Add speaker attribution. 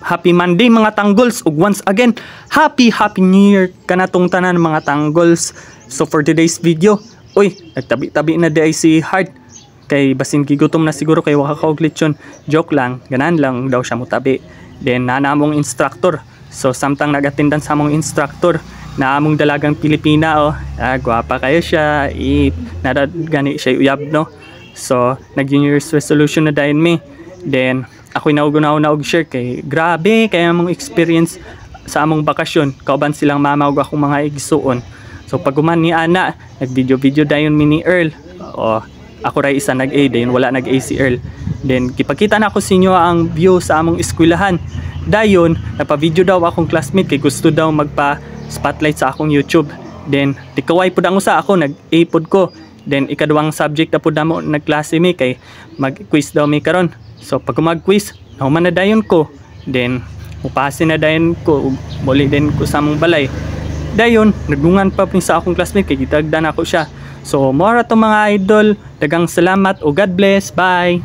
Speaker 1: happy Monday mga tanggols, ug once again happy New Year kanatong tanan mga tanggols. So for today's video, nagtabi-tabi na di si Hard kay basin gigutom na siguro kay waka kaog lechon. Joke lang, ganan lang daw siya mutabi. Then nanamong instructor, so samtang nag-attendan sa among instructor na among dalagang Pilipina, gwapa kayo siya, gani siya uyab, no? So nag New Year's resolution na dayon mi. Then ako'y naugunaw na og share kay grabe kay among experience sa among bakasyon, kauban silang mama ug akong mga igsuon. So paguman ni ana, nag-video dayon mi ni Earl. Ako ray isa nag-A, dayon wala nag-A si Earl. Then kipakita na ako sa inyo ang view sa among eskwelahan. Dayon napa-video daw akong classmate kay gusto daw magpa-spotlight sa akong YouTube. Then tikaway pud ang usa, ako nag-A pud ko. Then ikaduhang subject na pud namo nagklase mi kay mag-quiz daw mi karon. So pag mag-quiz, nahuman na dayon ko. Then upase na dayon ko, muli din ko sa among balay. Dayon nagungan pa pin sa akong classmate kay gitagdan ako siya. So mora to mga idol, dagang salamat o God bless, bye.